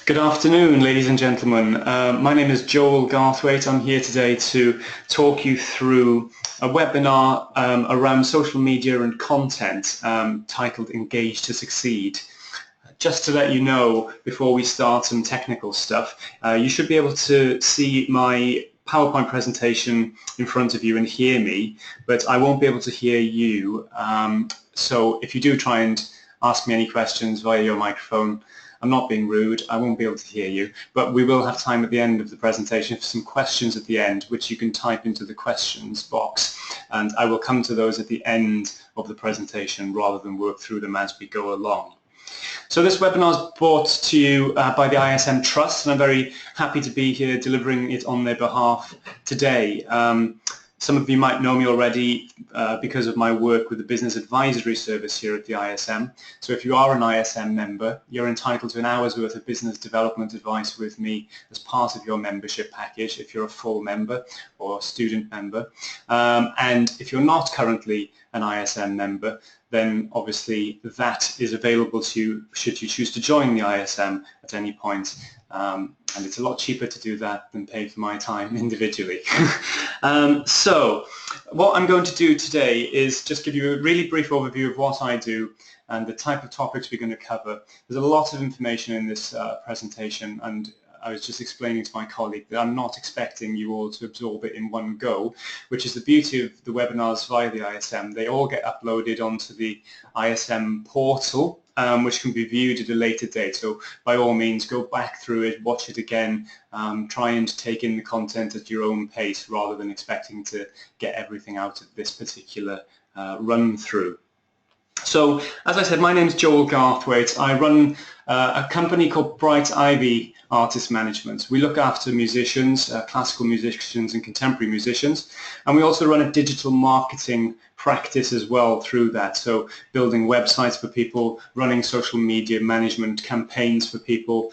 Good afternoon, ladies and gentlemen. My name is Joel Garthwaite. I'm here today to talk you through a webinar around social media and content titled Engage to Succeed. Just to let you know, before we start some technical stuff, you should be able to see my PowerPoint presentation in front of you and hear me, but I won't be able to hear you. So if you do try and ask me any questions via your microphone, I'm not being rude, I won't be able to hear you, but we will have time at the end of the presentation for some questions at the end, which you can type into the questions box, and I will come to those at the end of the presentation rather than work through them as we go along. So this webinar is brought to you by the ISM Trust, and I'm very happy to be here delivering it on their behalf today. Some of you might know me already because of my work with the Business Advisory Service here at the ISM. So if you are an ISM member, you're entitled to an hour's worth of business development advice with me as part of your membership package if you're a full member or student member. And if you're not currently an ISM member, then obviously that is available to you should you choose to join the ISM at any point. And it's a lot cheaper to do that than pay for my time individually. So what I'm going to do today is just give you a really brief overview of what I do and the type of topics we're going to cover. There's a lot of information in this presentation, and I was just explaining to my colleague that I'm not expecting you all to absorb it in one go, which is the beauty of the webinars via the ISM. They all get uploaded onto the ISM portal, which can be viewed at a later date. So by all means, go back through it, watch it again, try and take in the content at your own pace rather than expecting to get everything out of this particular run through. So, as I said, my name is Joel Garthwaite. I run a company called Bright Ivy Artist Management. We look after musicians, classical musicians and contemporary musicians, and we also run a digital marketing practice as well through that. So building websites for people, running social media management campaigns for people,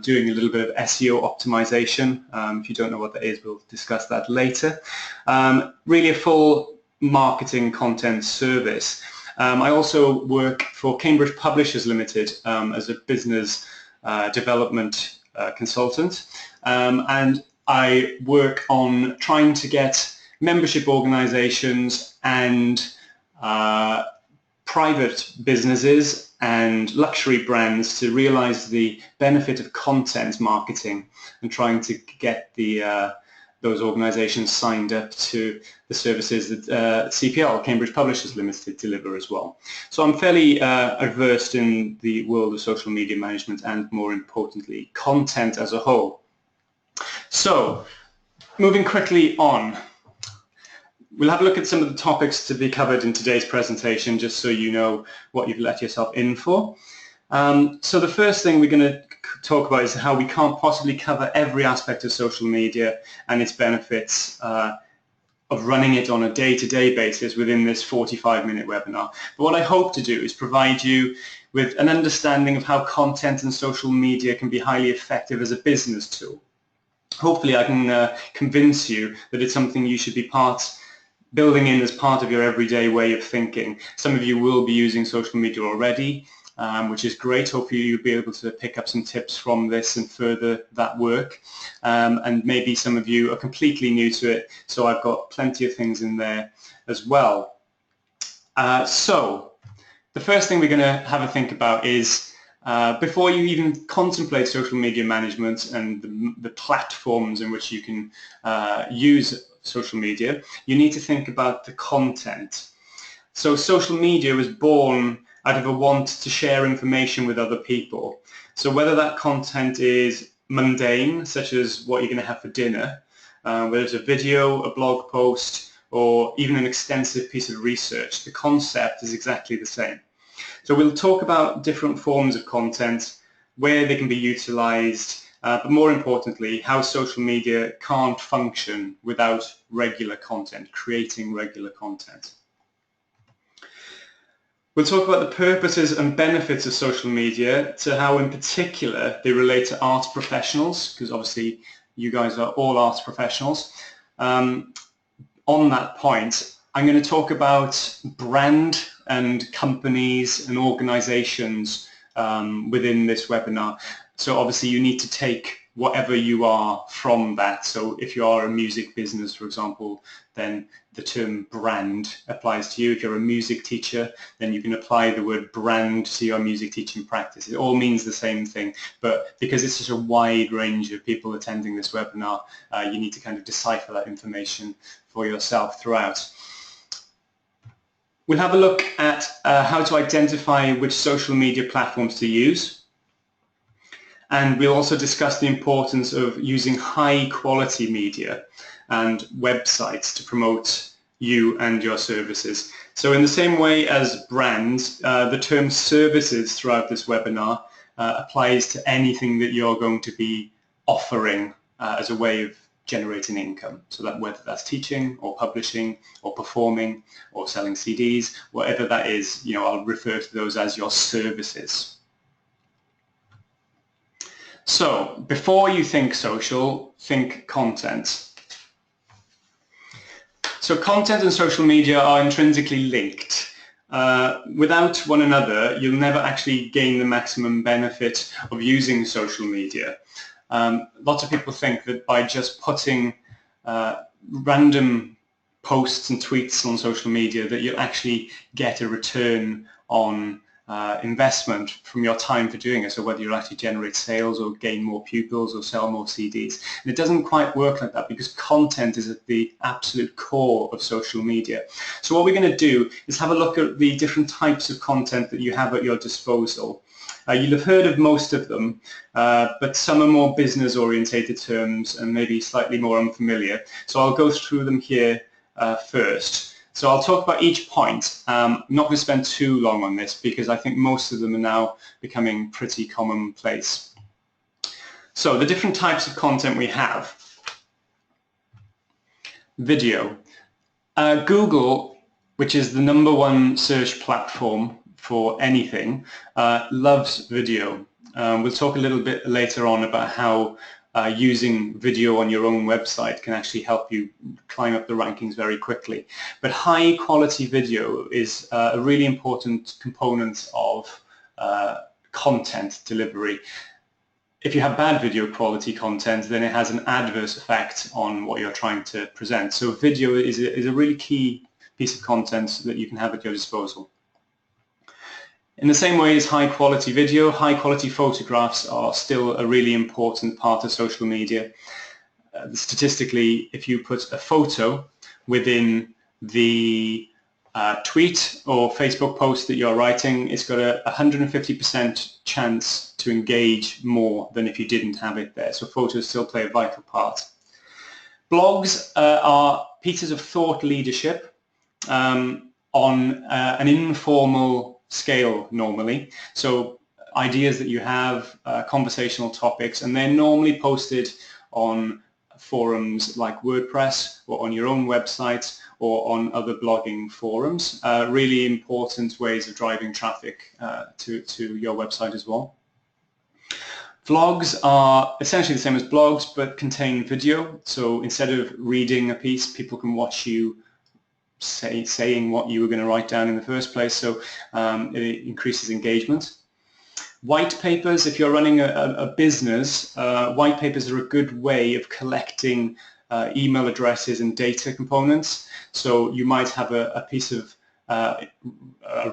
doing a little bit of SEO optimization. If you don't know what that is, we'll discuss that later. Really a full marketing content service. I also work for Cambridge Publishers Limited as a business development consultant, and I work on trying to get membership organizations and private businesses and luxury brands to realize the benefit of content marketing and trying to get those organizations signed up to the services that CPL, Cambridge Publishers Limited, deliver as well. So I'm fairly versed in the world of social media management and, more importantly, content as a whole. So, moving quickly on, we'll have a look at some of the topics to be covered in today's presentation, just so you know what you've let yourself in for. So the first thing we're going to talk about is how we can't possibly cover every aspect of social media and its benefits of running it on a day-to-day basis within this 45-minute webinar. But what I hope to do is provide you with an understanding of how content and social media can be highly effective as a business tool. Hopefully I can convince you that it's something you should be building in as part of your everyday way of thinking. Some of you will be using social media already, which is great. Hopefully you'll be able to pick up some tips from this and further that work. And maybe some of you are completely new to it, so I've got plenty of things in there as well. So the first thing we're going to have a think about is before you even contemplate social media management and the platforms in which you can use social media, you need to think about the content. So social media was born out of a want to share information with other people. So whether that content is mundane, such as what you're going to have for dinner, whether it's a video, a blog post, or even an extensive piece of research, the concept is exactly the same. So we'll talk about different forms of content, where they can be utilized, but more importantly, how social media can't function without regular content, creating regular content. We'll talk about the purposes and benefits of social media, to how in particular they relate to arts professionals, because obviously you guys are all arts professionals. On that point, I'm going to talk about brand and companies and organizations within this webinar. So obviously you need to take whatever you are from that. So if you are a music business, for example, then the term brand applies to you. If you're a music teacher, then you can apply the word brand to your music teaching practice. It all means the same thing, but because it's such a wide range of people attending this webinar, you need to kind of decipher that information for yourself throughout. We'll have a look at how to identify which social media platforms to use. And we'll also discuss the importance of using high quality media and websites to promote you and your services. So in the same way as brands, the term services throughout this webinar applies to anything that you're going to be offering as a way of generating income. So that whether that's teaching or publishing or performing or selling CDs, whatever that is, I'll refer to those as your services. So before you think social, think content. So content and social media are intrinsically linked. Without one another, you'll never actually gain the maximum benefit of using social media. Lots of people think that by just putting random posts and tweets on social media that you'll actually get a return on investment from your time for doing it, so whether you'll actually generate sales or gain more pupils or sell more CDs. And it doesn't quite work like that because content is at the absolute core of social media. So what we're going to do is have a look at the different types of content that you have at your disposal. You'll have heard of most of them, but some are more business-orientated terms and maybe slightly more unfamiliar. So I'll go through them here first. So I'll talk about each point. I'm not going to spend too long on this because I think most of them are now becoming pretty commonplace. So the different types of content we have. Video. Google, which is the #1 search platform for anything, loves video. We'll talk a little bit later on about how using video on your own website can actually help you climb up the rankings very quickly. But high quality video is a really important component of content delivery. If you have bad video quality content, then it has an adverse effect on what you're trying to present. So video is a really key piece of content that you can have at your disposal. In the same way as high quality video, high quality photographs are still a really important part of social media. Statistically, if you put a photo within the tweet or Facebook post that you're writing, it's got a 150% chance to engage more than if you didn't have it there. So photos still play a vital part. Blogs are pieces of thought leadership on an informal scale normally. So ideas that you have, conversational topics, and they're normally posted on forums like WordPress or on your own website or on other blogging forums. Really important ways of driving traffic to your website as well. Vlogs are essentially the same as blogs but contain video. So instead of reading a piece, people can watch you saying what you were going to write down in the first place, so it increases engagement. White papers, if you're running a business, white papers are a good way of collecting email addresses and data components. So you might have a piece of a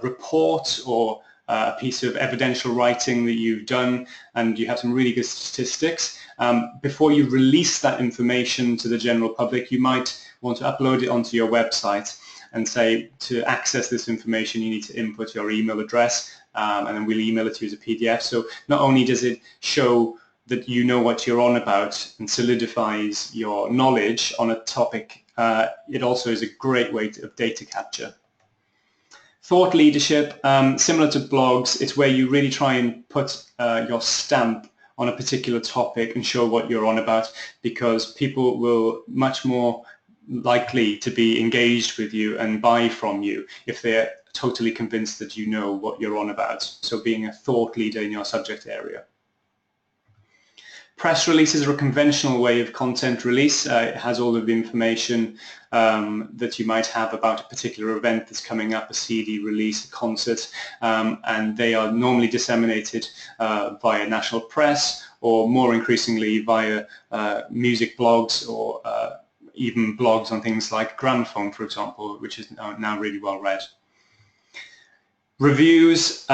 report or a piece of evidential writing that you've done, and you have some really good statistics. Before you release that information to the general public, you might want to upload it onto your website and say, to access this information you need to input your email address, and then we'll email it to you as a PDF. So not only does it show that you know what you're on about and solidifies your knowledge on a topic, it also is a great way of data capture. Thought leadership, similar to blogs, it's where you really try and put your stamp on a particular topic and show what you're on about, because people will much more likely to be engaged with you and buy from you if they're totally convinced that you know what you're on about. So being a thought leader in your subject area. Press releases are a conventional way of content release. It has all of the information that you might have about a particular event that's coming up, a CD release, a concert, and they are normally disseminated via national press, or more increasingly via music blogs, or even blogs on things like Gramophone, for example, which is now really well read. Reviews,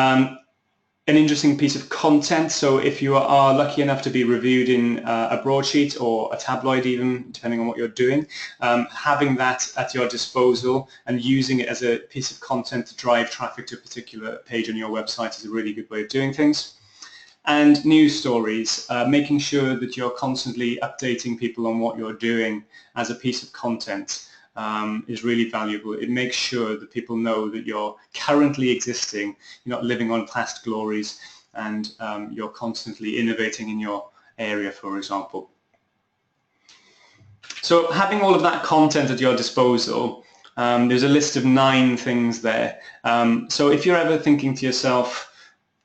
an interesting piece of content. So if you are lucky enough to be reviewed in a broadsheet or a tabloid even, depending on what you're doing, having that at your disposal and using it as a piece of content to drive traffic to a particular page on your website is a really good way of doing things. And news stories, making sure that you're constantly updating people on what you're doing as a piece of content is really valuable. It makes sure that people know that you're currently existing, you're not living on past glories, and you're constantly innovating in your area, for example. So having all of that content at your disposal, there's a list of 9 things there. So if you're ever thinking to yourself,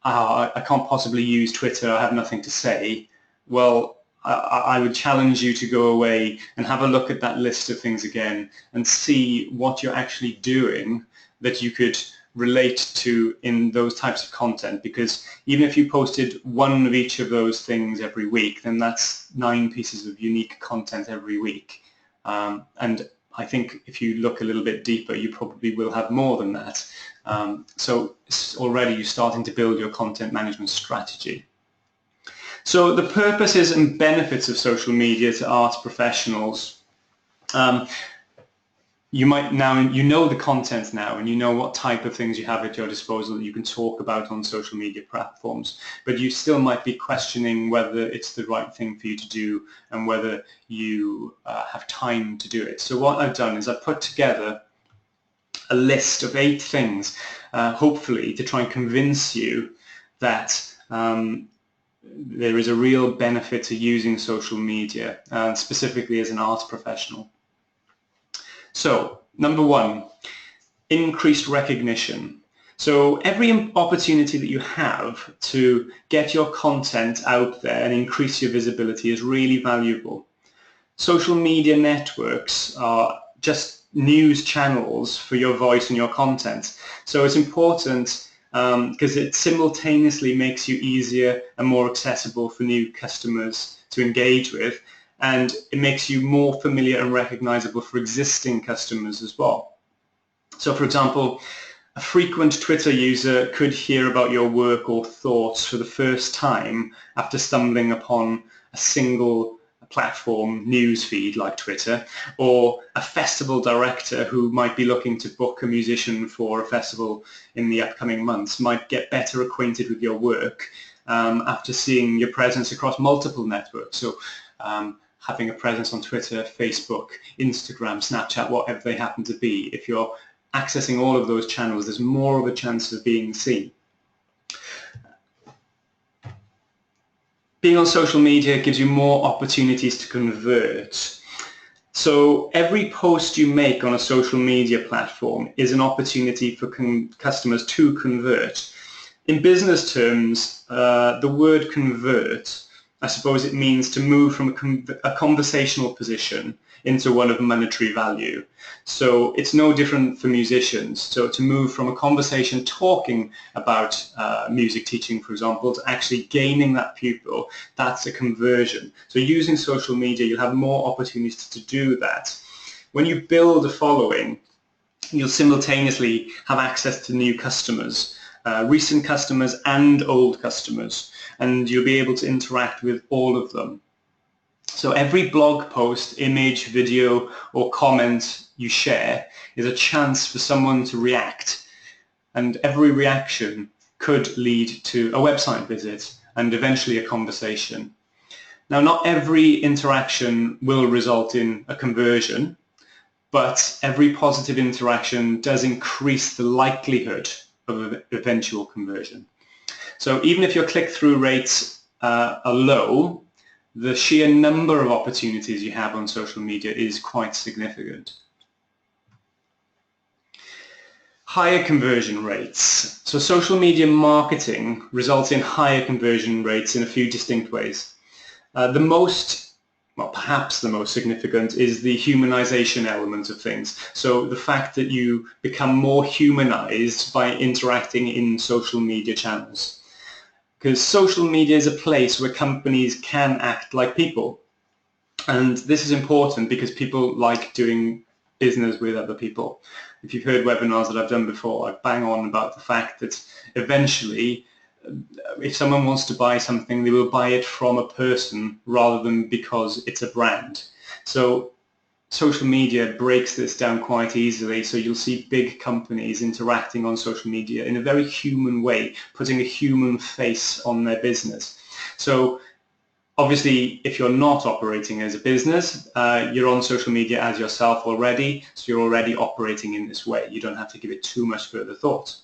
I can't possibly use Twitter, I have nothing to say, well, I would challenge you to go away and have a look at that list of things again and see what you're actually doing that you could relate to in those types of content, because even if you posted one of each of those things every week, then that's 9 pieces of unique content every week. And I think if you look a little bit deeper, you probably will have more than that. So already you're starting to build your content management strategy. So the purposes and benefits of social media to arts professionals, you know the content now, and you know what type of things you have at your disposal that you can talk about on social media platforms, but you still might be questioning whether it's the right thing for you to do and whether you have time to do it. So what I've done is I've put together a list of 8 things, hopefully to try and convince you that there is a real benefit to using social media, specifically as an arts professional. So, number 1, increased recognition. So every opportunity that you have to get your content out there and increase your visibility is really valuable. Social media networks are just news channels for your voice and your content. So it's important because it simultaneously makes you easier and more accessible for new customers to engage with, and it makes you more familiar and recognizable for existing customers as well. So for example, a frequent Twitter user could hear about your work or thoughts for the first time after stumbling upon a single platform news feed like Twitter, or a festival director who might be looking to book a musician for a festival in the upcoming months might get better acquainted with your work after seeing your presence across multiple networks. So having a presence on Twitter, Facebook, Instagram, Snapchat, whatever they happen to be, if you're accessing all of those channels, there's more of a chance of being seen. Being on social media gives you more opportunities to convert. So every post you make on a social media platform is an opportunity for customers to convert. In business terms, the word convert, I suppose it means to move from a conversational position into one of monetary value. So it's no different for musicians. So to move from a conversation talking about music teaching, for example, to actually gaining that pupil, that's a conversion. So using social media, you'll have more opportunities to do that. When you build a following, you'll simultaneously have access to new customers, recent customers and old customers, and you'll be able to interact with all of them. So every blog post, image, video, or comment you share is a chance for someone to react, and every reaction could lead to a website visit and eventually a conversation. Now, not every interaction will result in a conversion, but every positive interaction does increase the likelihood of an eventual conversion. So even if your click-through rates are low, the sheer number of opportunities you have on social media is quite significant. Higher conversion rates. So social media marketing results in higher conversion rates in a few distinct ways. Perhaps the most significant is the humanization element of things. So the fact that you become more humanized by interacting in social media channels. Because social media is a place where companies can act like people. And this is important because people like doing business with other people. If you've heard webinars that I've done before, I bang on about the fact that eventually, if someone wants to buy something, they will buy it from a person rather than because it's a brand. So social media breaks this down quite easily. So you'll see big companies interacting on social media in a very human way, putting a human face on their business. So obviously, if you're not operating as a business, you're on social media as yourself already, so you're already operating in this way. You don't have to give it too much further thought.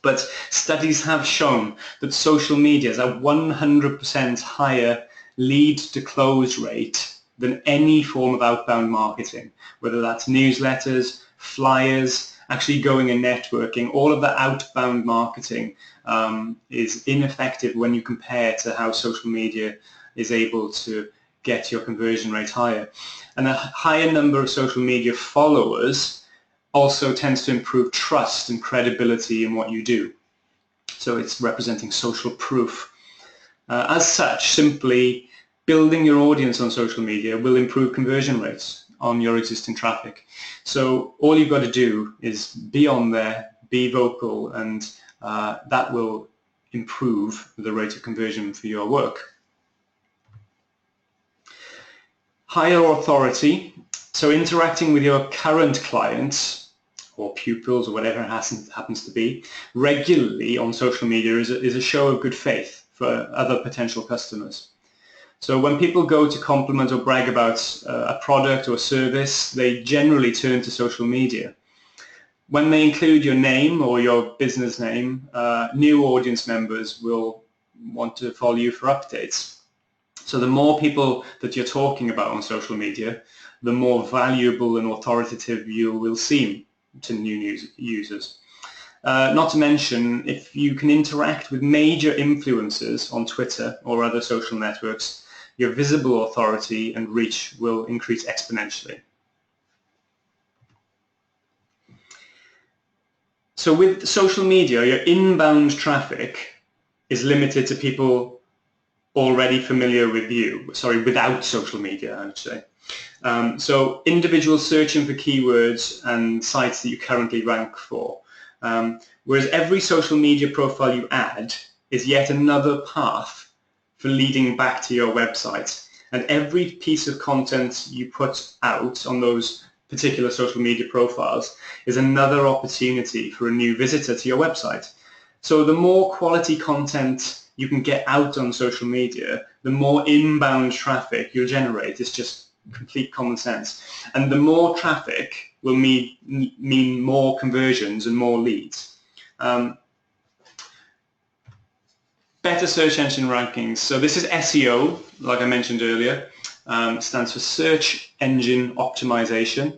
But studies have shown that social media has a 100% higher lead to close rate than any form of outbound marketing, whether that's newsletters, flyers, actually going and networking. All of that outbound marketing is ineffective when you compare to how social media is able to get your conversion rate higher. And a higher number of social media followers also tends to improve trust and credibility in what you do. So it's representing social proof. As such, simply building your audience on social media will improve conversion rates on your existing traffic. So all you've got to do is be on there, be vocal, and that will improve the rate of conversion for your work. Higher authority, so interacting with your current clients or pupils or whatever it happens to be regularly on social media is a show of good faith for other potential customers. So when people go to compliment or brag about a product or service, they generally turn to social media. When they include your name or your business name, new audience members will want to follow you for updates. So the more people that you're talking about on social media, the more valuable and authoritative you will seem to new users. Not to mention, if you can interact with major influencers on Twitter or other social networks, your visible authority and reach will increase exponentially. So with social media, your inbound traffic is limited to people already familiar with you, without social media, I would say. So individuals searching for keywords and sites that you currently rank for. Whereas every social media profile you add is yet another path for leading back to your website. And every piece of content you put out on those particular social media profiles is another opportunity for a new visitor to your website. So the more quality content you can get out on social media, the more inbound traffic you'll generate. It's just complete common sense. And the more traffic will mean more conversions and more leads. Better search engine rankings. So this is SEO, like I mentioned earlier. Stands for Search Engine Optimization.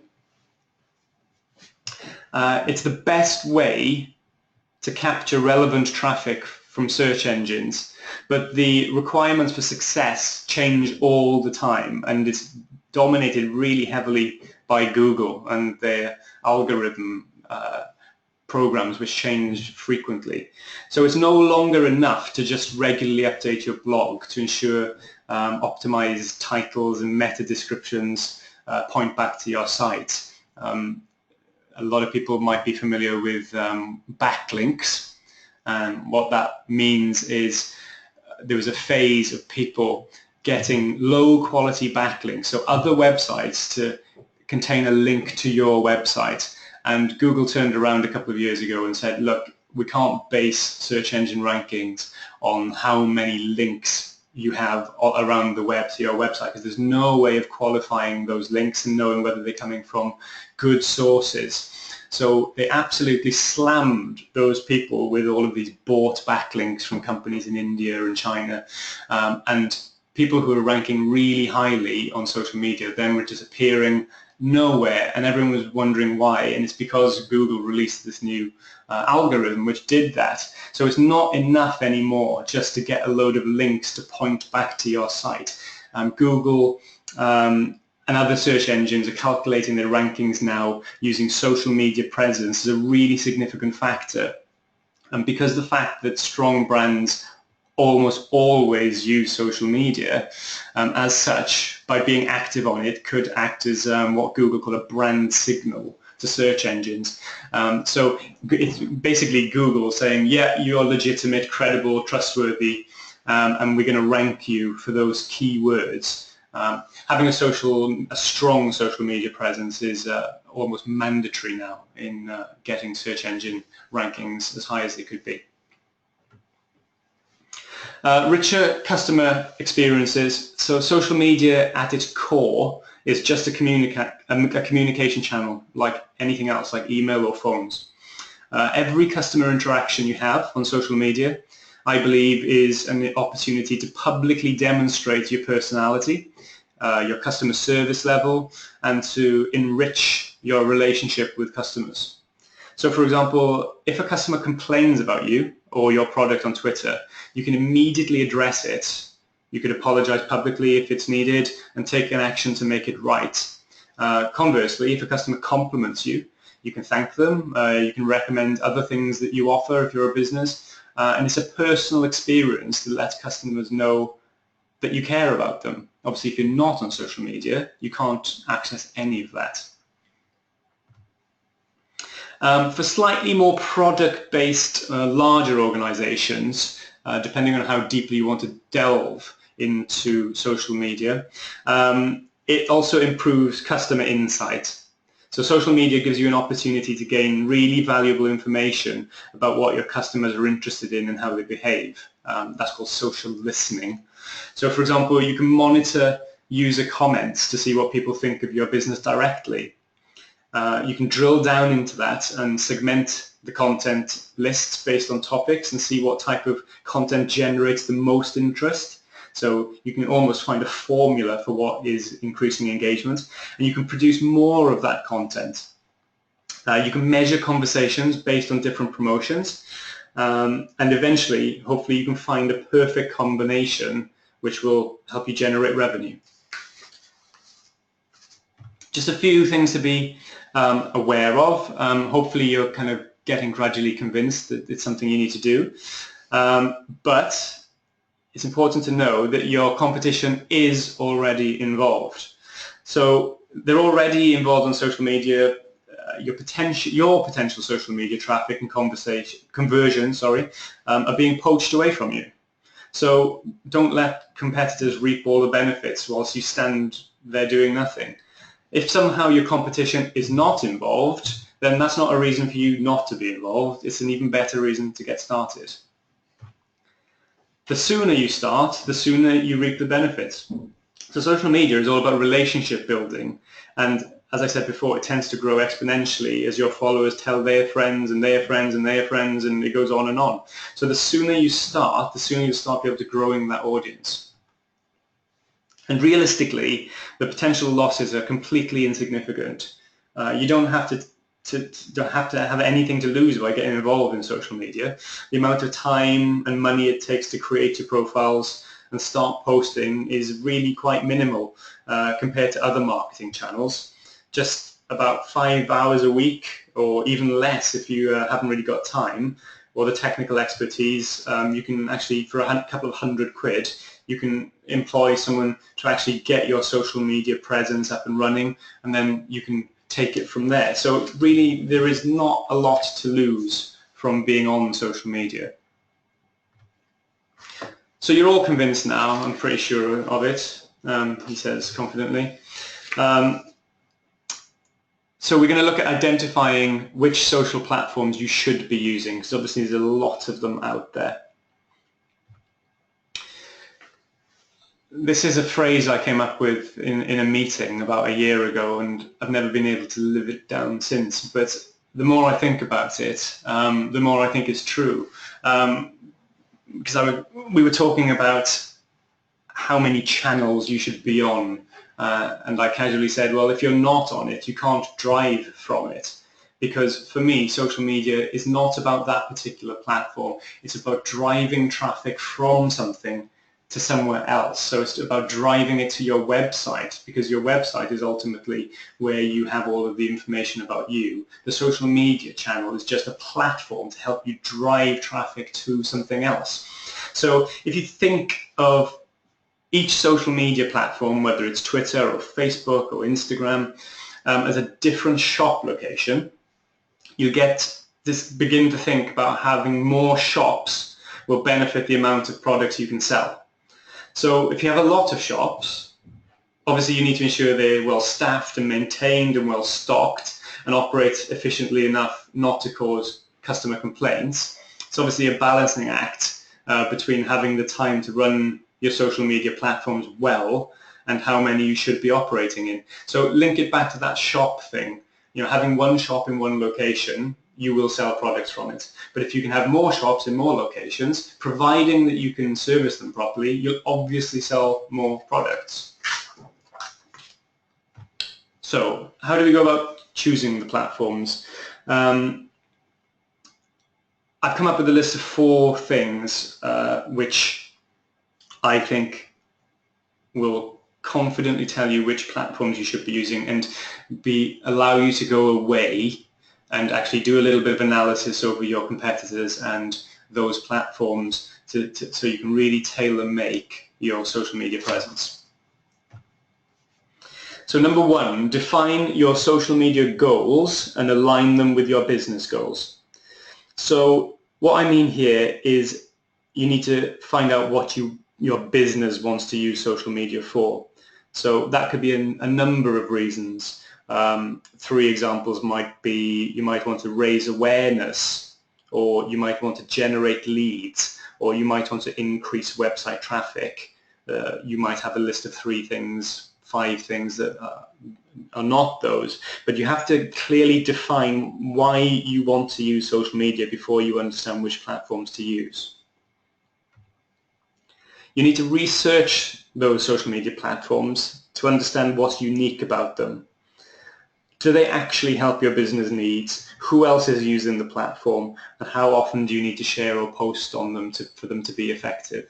It's the best way to capture relevant traffic from search engines, but the requirements for success change all the time, and it's dominated really heavily by Google and their algorithm programs, which change frequently. So it's no longer enough to just regularly update your blog to ensure optimized titles and meta descriptions point back to your site. A lot of people might be familiar with backlinks. And what that means is there was a phase of people getting low quality backlinks, so other websites to contain a link to your website. And Google turned around a couple of years ago and said, look, we can't base search engine rankings on how many links you have around the web to your website, because there's no way of qualifying those links and knowing whether they're coming from good sources. So they absolutely slammed those people with all of these bought backlinks from companies in India and China. And people who are ranking really highly on social media then were disappearing, nowhere, and everyone was wondering why, and it's because Google released this new algorithm which did that. So it's not enough anymore just to get a load of links to point back to your site. Google and other search engines are calculating their rankings now using social media presence as a really significant factor. And because the fact that strong brands almost always use social media, as such, by being active on it, could act as what Google call a brand signal to search engines. So it's basically Google saying, yeah, you're legitimate, credible, trustworthy, and we're going to rank you for those keywords. Having a strong social media presence is almost mandatory now in getting search engine rankings as high as they could be. Richer customer experiences. So social media at its core is just a communication channel like anything else, like email or phones. Every customer interaction you have on social media, I believe, is an opportunity to publicly demonstrate your personality, your customer service level, and to enrich your relationship with customers. So for example, if a customer complains about you or your product on Twitter, you can immediately address it. You could apologize publicly if it's needed and take an action to make it right. Conversely, if a customer compliments you, you can thank them, you can recommend other things that you offer if you're a business, and it's a personal experience that lets customers know that you care about them. Obviously, if you're not on social media, you can't access any of that. For slightly more product-based, larger organizations, depending on how deeply you want to delve into social media, it also improves customer insight. So social media gives you an opportunity to gain really valuable information about what your customers are interested in and how they behave. That's called social listening. So for example, you can monitor user comments to see what people think of your business directly. You can drill down into that and segment the content lists based on topics and see what type of content generates the most interest. So you can almost find a formula for what is increasing engagement, and you can produce more of that content. You can measure conversations based on different promotions, and eventually, hopefully, you can find a perfect combination which will help you generate revenue. Just a few things to be aware of. Hopefully you're kind of getting gradually convinced that it's something you need to do. But it's important to know that your competition is already involved. So they're already involved on social media. Your potential social media traffic and conversion are being poached away from you. So don't let competitors reap all the benefits whilst you stand there doing nothing. If somehow your competition is not involved, then that's not a reason for you not to be involved. It's an even better reason to get started. The sooner you start, the sooner you reap the benefits. So social media is all about relationship building, and as I said before, it tends to grow exponentially as your followers tell their friends and their friends and their friends, and it goes on and on. So the sooner you start, the sooner you start able to growing that audience. And realistically, the potential losses are completely insignificant. You don't have to have anything to lose by getting involved in social media. The amount of time and money it takes to create your profiles and start posting is really quite minimal compared to other marketing channels. Just about 5 hours a week, or even less if you haven't really got time or the technical expertise. You can actually, for a couple of £100, you can employ someone to actually get your social media presence up and running, and then you can take it from there. So really, there is not a lot to lose from being on social media. So you're all convinced now, I'm pretty sure of it, he says confidently. So we're going to look at identifying which social platforms you should be using, because obviously there's a lot of them out there. This is a phrase I came up with in a meeting about a year ago, and I've never been able to live it down since. But the more I think about it, the more I think it's true. Because we were talking about how many channels you should be on And I casually said, well, if you're not on it, you can't drive from it. Because for me, social media is not about that particular platform. It's about driving traffic from something to somewhere else. So it's about driving it to your website, because your website is ultimately where you have all of the information about you. The social media channel is just a platform to help you drive traffic to something else. So if you think of each social media platform, whether it's Twitter or Facebook or Instagram, as a different shop location, you begin to think about having more shops will benefit the amount of products you can sell. So if you have a lot of shops, obviously you need to ensure they're well staffed and maintained and well stocked and operate efficiently enough not to cause customer complaints. It's obviously a balancing act between having the time to run your social media platforms well and how many you should be operating in. So link it back to that shop thing. You know, having one shop in one location, you will sell products from it. But if you can have more shops in more locations, providing that you can service them properly, you'll obviously sell more products. So how do we go about choosing the platforms? I've come up with a list of 4 things which I think will confidently tell you which platforms you should be using and allow you to go away and actually do a little bit of analysis over your competitors and those platforms so you can really tailor-make your social media presence. So number 1, define your social media goals and align them with your business goals. So what I mean here is you need to find out what your business wants to use social media for. So that could be a number of reasons. 3 examples might be you might want to raise awareness, or you might want to generate leads, or you might want to increase website traffic. You might have a list of 3 things, 5 things that are not those, but you have to clearly define why you want to use social media before you understand which platforms to use. You need to research those social media platforms to understand what's unique about them. Do they actually help your business needs? Who else is using the platform? And how often do you need to share or post on them for them to be effective?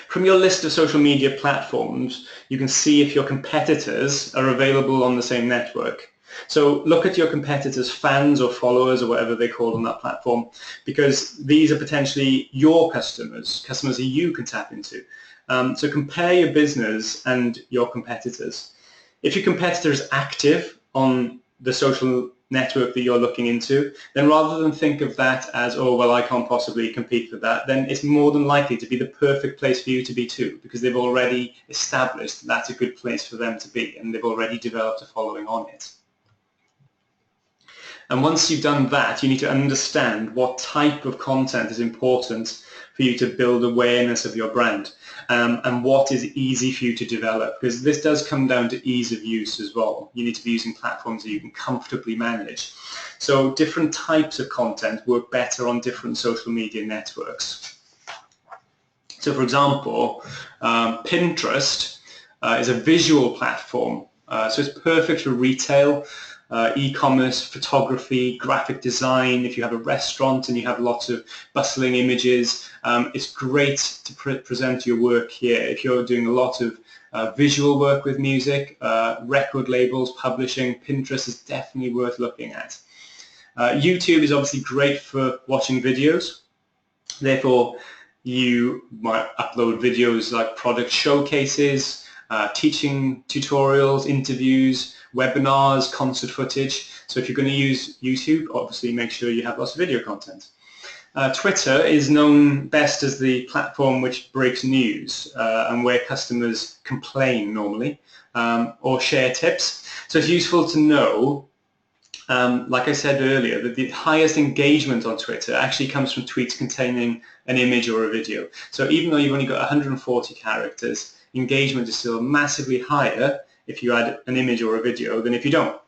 From your list of social media platforms, you can see if your competitors are available on the same network. So look at your competitors' fans or followers or whatever they call on that platform, because these are potentially your customers that you can tap into. So compare your business and your competitors. If your competitor is active on the social network that you're looking into, then rather than think of that as, oh, well, I can't possibly compete with that, then it's more than likely to be the perfect place for you to be too, because they've already established that's a good place for them to be, and they've already developed a following on it. And once you've done that, you need to understand what type of content is important for you to build awareness of your brand, and what is easy for you to develop, because this does come down to ease of use as well. You need to be using platforms that you can comfortably manage. So different types of content work better on different social media networks. So for example, Pinterest is a visual platform, so it's perfect for retail, e-commerce, photography, graphic design. If you have a restaurant and you have lots of bustling images, it's great to present your work here. If you're doing a lot of visual work with music, record labels, publishing, Pinterest is definitely worth looking at. YouTube is obviously great for watching videos. Therefore, you might upload videos like product showcases, teaching tutorials, interviews, webinars, concert footage. So if you're going to use YouTube, obviously make sure you have lots of video content. Twitter is known best as the platform which breaks news and where customers complain normally or share tips. So it's useful to know, like I said earlier, that the highest engagement on Twitter actually comes from tweets containing an image or a video. So even though you've only got 140 characters, engagement is still massively higher if you add an image or a video than if you don't.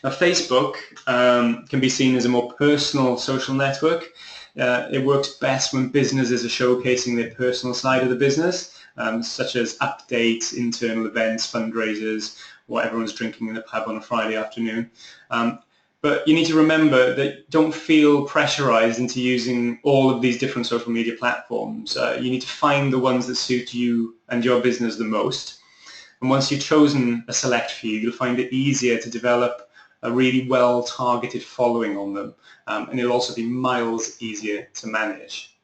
Now, Facebook can be seen as a more personal social network. It works best when businesses are showcasing their personal side of the business, such as updates, internal events, fundraisers, what everyone's drinking in the pub on a Friday afternoon. But you need to remember that don't feel pressurized into using all of these different social media platforms. You need to find the ones that suit you and your business the most. And once you've chosen a select few, you'll find it easier to develop a really well-targeted following on them. And it'll also be miles easier to manage.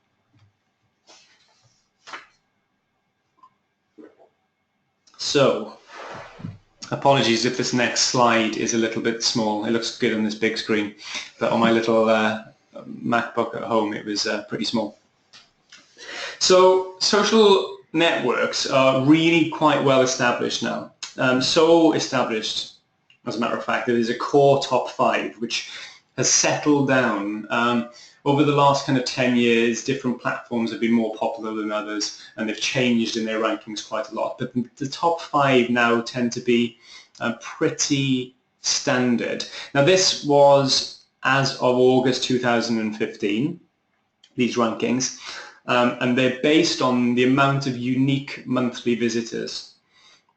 So, apologies if this next slide is a little bit small. It looks good on this big screen, but on my little MacBook at home it was pretty small. So social networks are really quite well established now. So established, as a matter of fact, that there's a core top 5 which has settled down. Over the last kind of 10 years, different platforms have been more popular than others, and they've changed in their rankings quite a lot. But the top 5 now tend to be pretty standard. Now, this was as of August 2015, these rankings, and they're based on the amount of unique monthly visitors.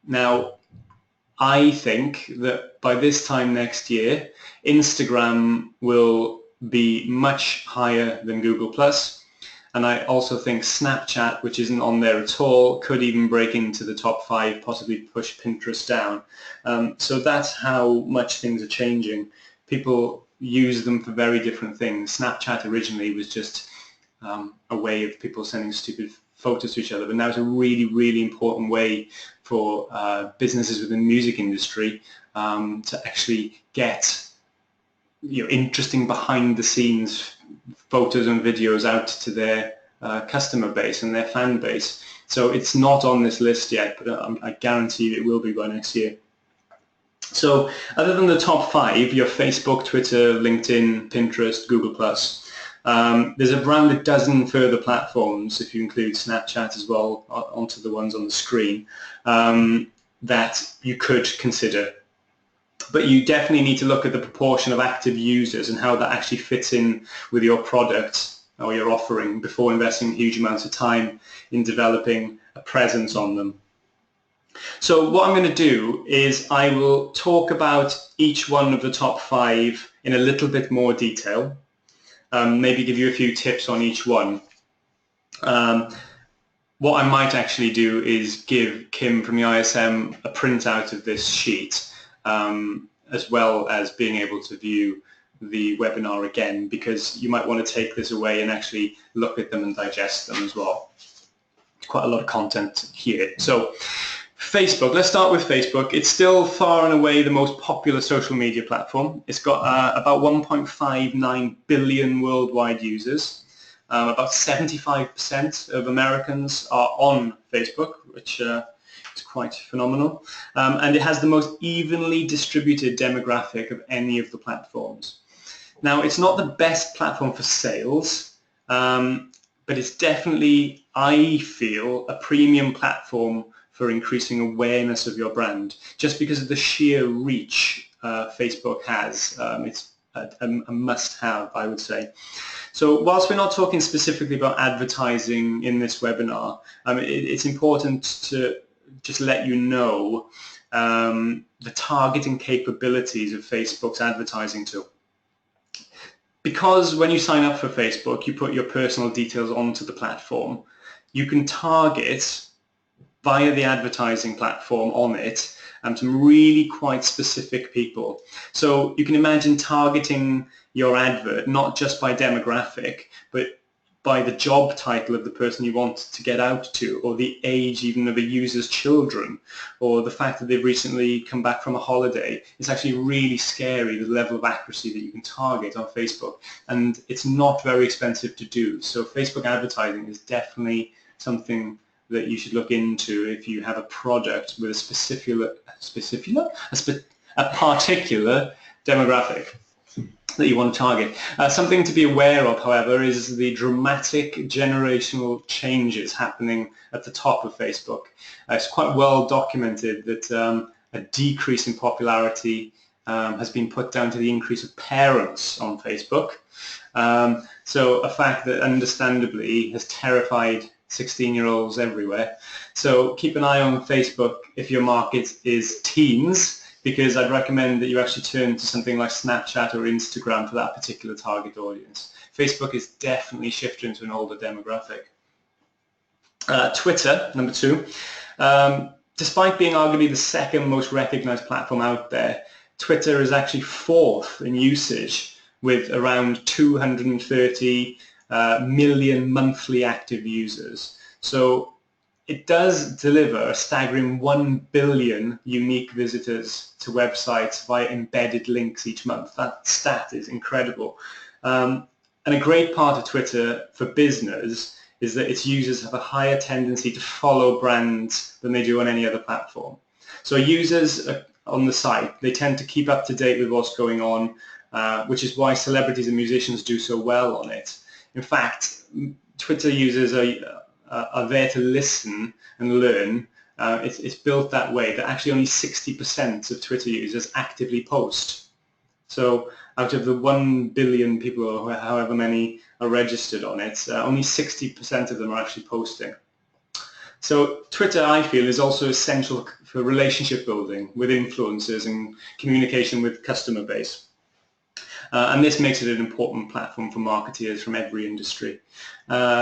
Now, I think that by this time next year, Instagram will be much higher than Google+, and I also think Snapchat, which isn't on there at all, could even break into the top 5, possibly push Pinterest down. So that's how much things are changing. People use them for very different things. Snapchat originally was just a way of people sending stupid photos to each other, but now it's a really, really important way for businesses within the music industry to actually get interesting behind-the-scenes photos and videos out to their customer base and their fan base. So it's not on this list yet, but I guarantee it will be by next year. So other than the top 5, your Facebook, Twitter, LinkedIn, Pinterest, Google+, there's around a dozen further platforms, if you include Snapchat as well, onto the ones on the screen, that you could consider. But you definitely need to look at the proportion of active users and how that actually fits in with your product or your offering before investing huge amounts of time in developing a presence on them. So what I'm going to do is I will talk about each one of the top 5 in a little bit more detail, maybe give you a few tips on each one. What I might actually do is give Kim from the ISM a printout of this sheet, as well as being able to view the webinar again, because you might want to take this away and actually look at them and digest them as well. Quite a lot of content here. So Facebook, let's start with Facebook. It's still far and away the most popular social media platform. It's got about 1.59 billion worldwide users. About 75% of Americans are on Facebook, which is quite phenomenal. And it has the most evenly distributed demographic of any of the platforms. Now, it's not the best platform for sales, but it's definitely, I feel, a premium platform for increasing awareness of your brand, just because of the sheer reach Facebook has. It's a must-have, I would say. So whilst we're not talking specifically about advertising in this webinar, it's important to just let you know the targeting capabilities of Facebook's advertising tool. Because when you sign up for Facebook, you put your personal details onto the platform, you can target via the advertising platform on it some really quite specific people. So you can imagine targeting your advert not just by demographic, but by the job title of the person you want to get out to, or the age even of a user's children, or the fact that they've recently come back from a holiday. It's actually really scary, the level of accuracy that you can target on Facebook, and it's not very expensive to do. So Facebook advertising is definitely something that you should look into if you have a product with a particular demographic that you want to target. Something to be aware of, however, is the dramatic generational changes happening at the top of Facebook. It's quite well documented that a decrease in popularity has been put down to the increase of parents on Facebook. So a fact that understandably has terrified 16-year-olds everywhere. So keep an eye on Facebook if your market is teens, because I'd recommend that you actually turn to something like Snapchat or Instagram for that particular target audience. Facebook is definitely shifting to an older demographic. Twitter, number 2. Despite being arguably the second most recognized platform out there, Twitter is actually 4th in usage with around 230 million monthly active users. So it does deliver a staggering 1 billion unique visitors to websites via embedded links each month. That stat is incredible. And a great part of Twitter for business is that its users have a higher tendency to follow brands than they do on any other platform. So users on the site, they tend to keep up to date with what's going on, which is why celebrities and musicians do so well on it. In fact, Twitter users are there to listen and learn. It's built that way that actually only 60% of Twitter users actively post. So out of the 1 billion people, or however many are registered on it, only 60% of them are actually posting. So Twitter, I feel, is also essential for relationship building with influencers and communication with customer base. And this makes it an important platform for marketeers from every industry.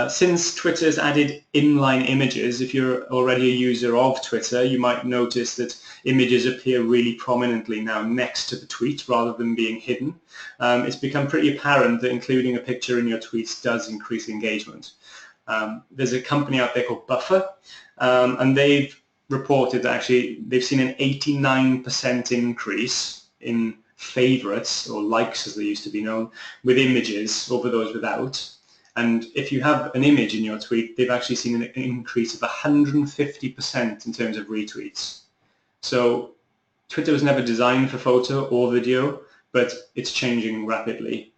Since Twitter's added inline images, if you're already a user of Twitter, you might notice that images appear really prominently now next to the tweet rather than being hidden. It's become pretty apparent that including a picture in your tweets does increase engagement. There's a company out there called Buffer, and they've reported that actually they've seen an 89% increase in favorites, or likes as they used to be known, with images over those without. And if you have an image in your tweet, they've actually seen an increase of 150% in terms of retweets. So Twitter was never designed for photo or video, but it's changing rapidly.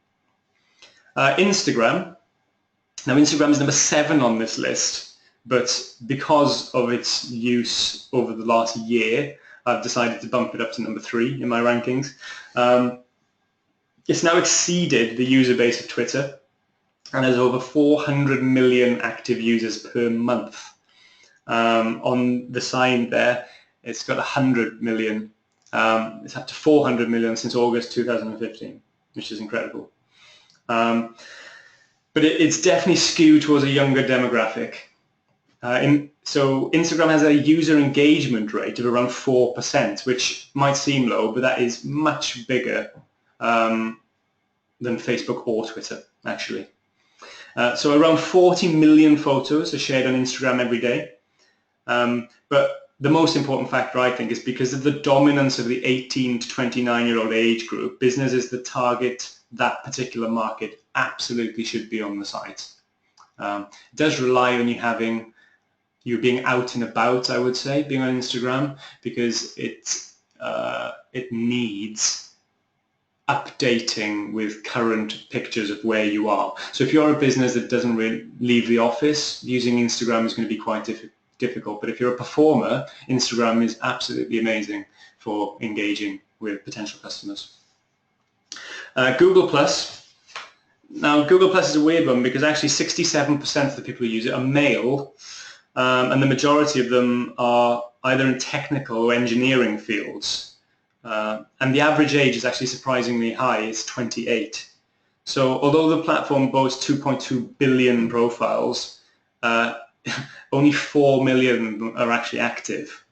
Instagram. Now Instagram is number 7 on this list, but because of its use over the last year, I've decided to bump it up to number 3 in my rankings. It's now exceeded the user base of Twitter, and there's over 400 million active users per month. On the sign there, it's got 100 million. It's up to 400 million since August 2015, which is incredible. But it's definitely skewed towards a younger demographic. So Instagram has a user engagement rate of around 4%, which might seem low, but that is much bigger than Facebook or Twitter, actually. So around 40 million photos are shared on Instagram every day. But the most important factor, I think, is because of the dominance of the 18 to 29-year-old age group, businesses that target that particular market absolutely should be on the site. It does rely on you being out and about, I would say, being on Instagram, because it needs updating with current pictures of where you are. So if you're a business that doesn't really leave the office, using Instagram is going to be quite difficult. But if you're a performer, Instagram is absolutely amazing for engaging with potential customers. Google Plus. Now Google Plus is a weird one because actually 67% of the people who use it are male, and the majority of them are either in technical or engineering fields. And the average age is actually surprisingly high, it's 28. So although the platform boasts 2.2 billion profiles, only 4 million are actually active.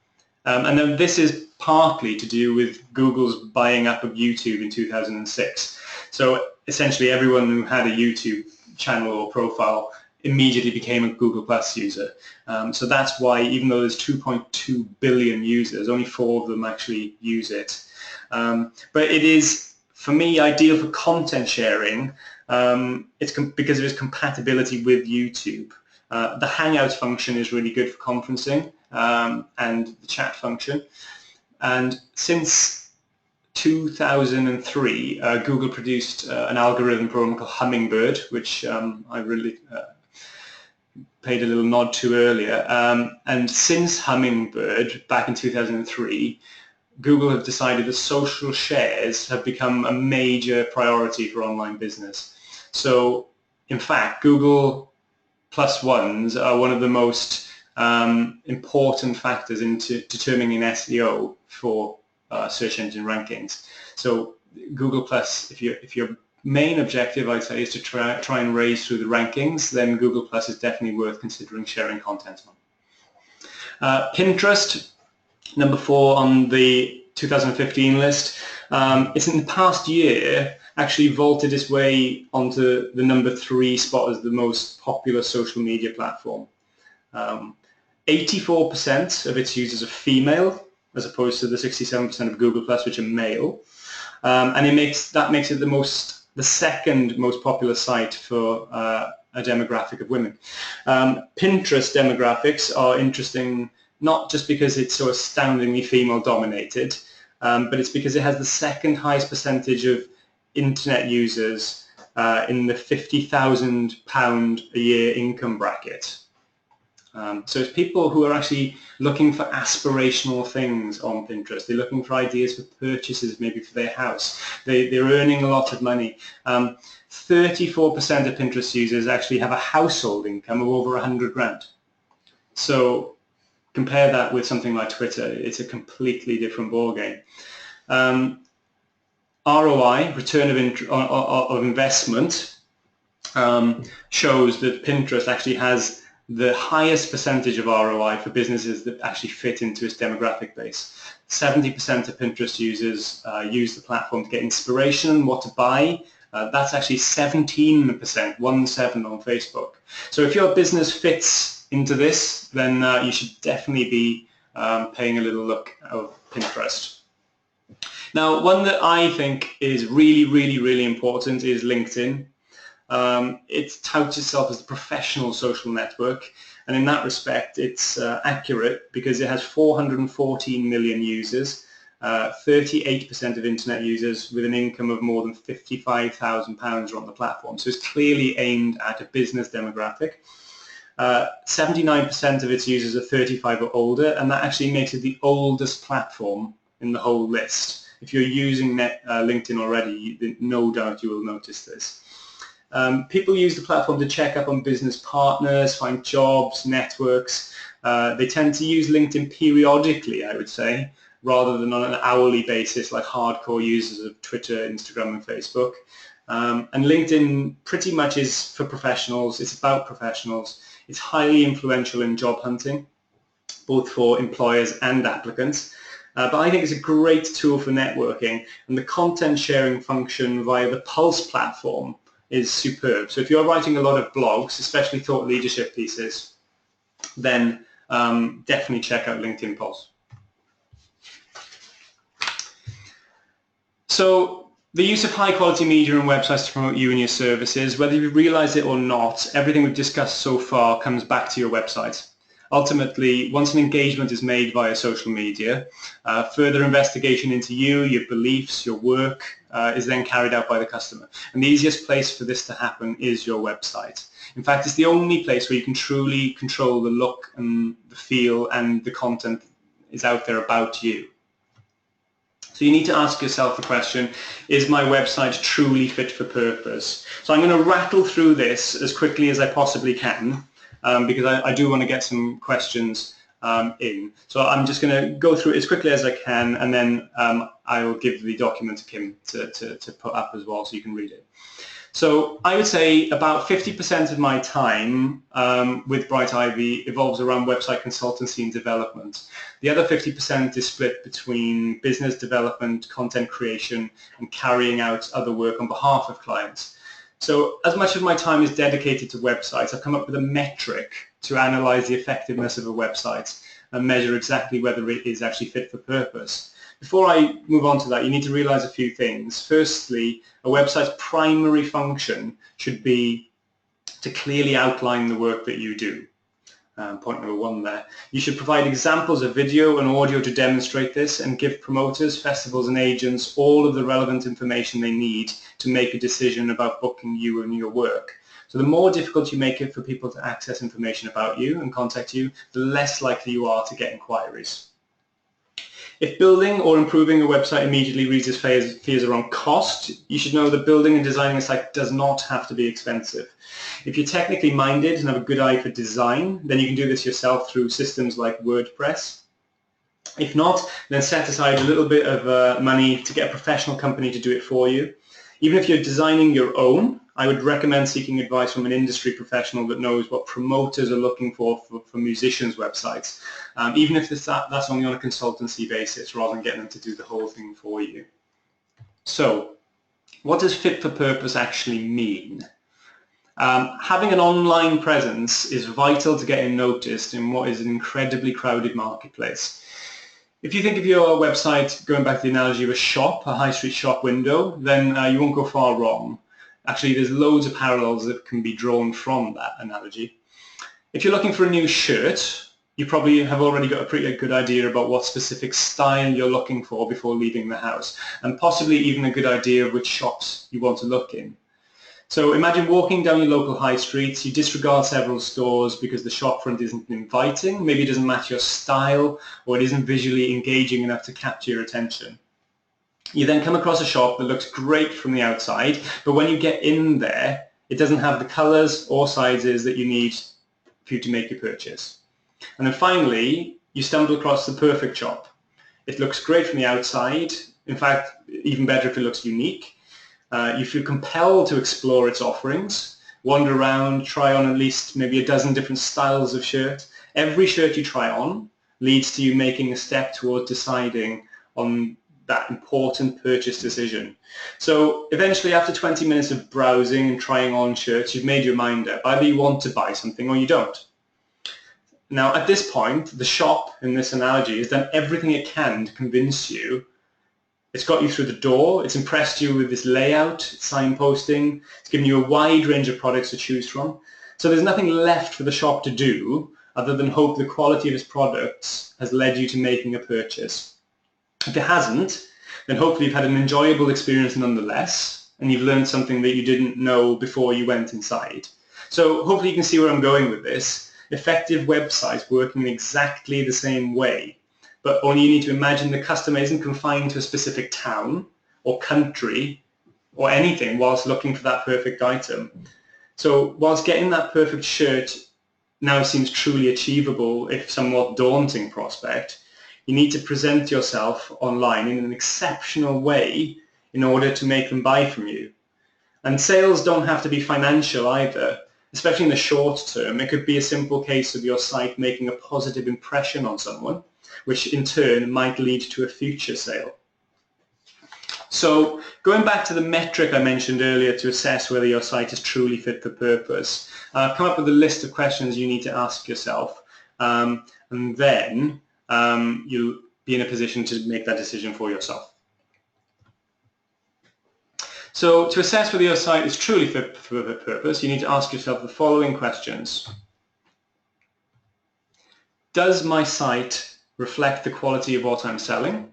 And then this is partly to do with Google's buying up of YouTube in 2006. So essentially everyone who had a YouTube channel or profile immediately became a Google Plus user. So that's why, even though there's 2.2 billion users, only 4 of them actually use it. But it is, for me, ideal for content sharing. It's because of its compatibility with YouTube. The Hangouts function is really good for conferencing, and the chat function. And since 2003, Google produced an algorithm program called Hummingbird, which I really paid a little nod to earlier. And since Hummingbird, back in 2003, Google have decided that social shares have become a major priority for online business. So, in fact, Google plus ones are one of the most important factors into determining SEO for search engine rankings. So Google Plus, if your main objective, I'd say, is to try and raise through the rankings, then Google Plus is definitely worth considering sharing content on. Pinterest, number 4 on the 2015 list. It's in the past year actually vaulted its way onto the number 3 spot as the most popular social media platform. 84% of its users are female, as opposed to the 67% of Google Plus, which are male, and that makes it the second most popular site for a demographic of women. Pinterest demographics are interesting, not just because it's so astoundingly female-dominated, but it's because it has the second highest percentage of internet users in the £50,000 a year income bracket. So it's people who are actually looking for aspirational things on Pinterest. They're looking for ideas for purchases, maybe for their house. They're earning a lot of money. 34% of Pinterest users actually have a household income of over 100 grand. So compare that with something like Twitter. It's a completely different ballgame. ROI, return of investment, shows that Pinterest actually has the highest percentage of ROI for businesses that actually fit into its demographic base. 70% of Pinterest users use the platform to get inspiration, what to buy. That's actually 17%, 17 on Facebook. So if your business fits into this, then you should definitely be paying a little look at Pinterest. Now, one that I think is really, really, really important is LinkedIn. It touts itself as the professional social network, and in that respect it's accurate because it has 414 million users, 38% of internet users with an income of more than £55,000 are on the platform. So it's clearly aimed at a business demographic. 79% of its users are 35 or older, and that actually makes it the oldest platform in the whole list. If you're using LinkedIn already, no doubt you will notice this. People use the platform to check up on business partners, find jobs, networks. They tend to use LinkedIn periodically, I would say, rather than on an hourly basis like hardcore users of Twitter, Instagram and Facebook. And LinkedIn pretty much is for professionals. It's about professionals. It's highly influential in job hunting, both for employers and applicants. But I think it's a great tool for networking, and the content sharing function via the Pulse platform is superb. So if you're writing a lot of blogs, especially thought leadership pieces, then definitely check out LinkedIn Pulse. So the use of high quality media and websites to promote you and your services, whether you realize it or not, everything we've discussed so far comes back to your website. Ultimately, once an engagement is made via social media, further investigation into you, your beliefs, your work is then carried out by the customer. And the easiest place for this to happen is your website. In fact, it's the only place where you can truly control the look and the feel and the content is out there about you. So you need to ask yourself the question, is my website truly fit for purpose? So I'm going to rattle through this as quickly as I possibly can. Because I do want to get some questions in. So I'm just going to go through it as quickly as I can, and then I will give the document to Kim to put up as well so you can read it. So I would say about 50% of my time with Bright Ivy evolves around website consultancy and development. The other 50% is split between business development, content creation, and carrying out other work on behalf of clients. So as much of my time is dedicated to websites, I've come up with a metric to analyze the effectiveness of a website and measure exactly whether it is actually fit for purpose. Before I move on to that, you need to realize a few things. Firstly, a website's primary function should be to clearly outline the work that you do. Point number 1 there. You should provide examples of video and audio to demonstrate this and give promoters, festivals and agents all of the relevant information they need to make a decision about booking you and your work. So the more difficult you make it for people to access information about you and contact you, the less likely you are to get inquiries. If building or improving a website immediately raises fears around cost, you should know that building and designing a site does not have to be expensive. If you're technically minded and have a good eye for design, then you can do this yourself through systems like WordPress. If not, then set aside a little bit of money to get a professional company to do it for you. Even if you're designing your own, I would recommend seeking advice from an industry professional that knows what promoters are looking for musicians' websites, even if that's only on a consultancy basis rather than getting them to do the whole thing for you. So, what does fit for purpose actually mean? Having an online presence is vital to getting noticed in what is an incredibly crowded marketplace. If you think of your website, going back to the analogy of a shop, a high street shop window, then you won't go far wrong. Actually, there's loads of parallels that can be drawn from that analogy. If you're looking for a new shirt, you probably have already got a pretty good idea about what specific style you're looking for before leaving the house, and possibly even a good idea of which shops you want to look in. So imagine walking down your local high streets, you disregard several stores because the shopfront isn't inviting, maybe it doesn't match your style, or it isn't visually engaging enough to capture your attention. You then come across a shop that looks great from the outside, but when you get in there, it doesn't have the colours or sizes that you need for you to make your purchase. And then finally, you stumble across the perfect shop. It looks great from the outside, in fact, even better if it looks unique. You feel compelled to explore its offerings, wander around, try on at least maybe a dozen different styles of shirt. Every shirt you try on leads to you making a step toward deciding on that important purchase decision. So eventually, after 20 minutes of browsing and trying on shirts, you've made your mind up. Either you want to buy something or you don't. Now, at this point, the shop, in this analogy, has done everything it can to convince you. It's got you through the door, it's impressed you with this layout, signposting, it's given you a wide range of products to choose from. So there's nothing left for the shop to do other than hope the quality of its products has led you to making a purchase. If it hasn't, then hopefully you've had an enjoyable experience nonetheless, and you've learned something that you didn't know before you went inside. So hopefully you can see where I'm going with this. Effective websites work in exactly the same way. But only you need to imagine the customer isn't confined to a specific town or country or anything whilst looking for that perfect item. So whilst getting that perfect shirt now seems truly achievable, if somewhat daunting prospect, you need to present yourself online in an exceptional way in order to make them buy from you. And sales don't have to be financial either, especially in the short term. It could be a simple case of your site making a positive impression on someone, which in turn might lead to a future sale. So going back to the metric I mentioned earlier to assess whether your site is truly fit for purpose, I've come up with a list of questions you need to ask yourself, and then you'll be in a position to make that decision for yourself. So to assess whether your site is truly fit for purpose, you need to ask yourself the following questions. Does my site reflect the quality of what I'm selling?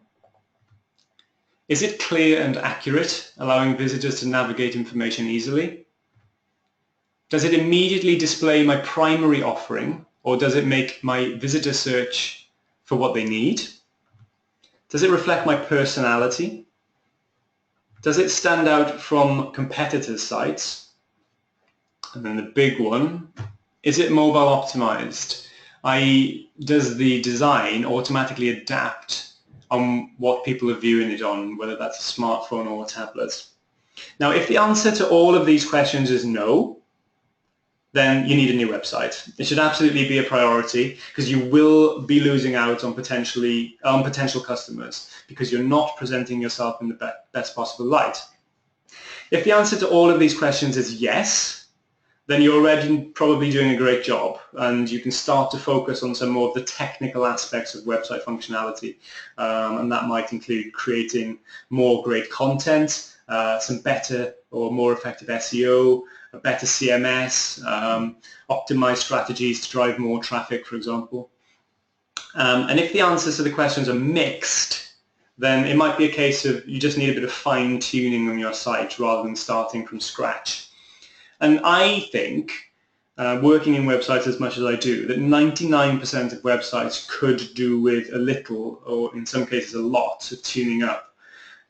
Is it clear and accurate, allowing visitors to navigate information easily? Does it immediately display my primary offering, or does it make my visitor search for what they need? Does it reflect my personality? Does it stand out from competitors' sites? And then the big one, is it mobile optimized? i.e., does the design automatically adapt on what people are viewing it on, whether that's a smartphone or a tablet? Now, if the answer to all of these questions is no, then you need a new website. It should absolutely be a priority because you will be losing out on potential customers because you're not presenting yourself in the best possible light. If the answer to all of these questions is yes, then you're already probably doing a great job, and you can start to focus on some more of the technical aspects of website functionality, and that might include creating more great content, some better or more effective SEO, a better CMS, optimized strategies to drive more traffic, for example. And if the answers to the questions are mixed, then it might be a case of you just need a bit of fine-tuning on your site rather than starting from scratch. And I think working in websites as much as I do, that 99% of websites could do with a little, or in some cases a lot, of tuning up.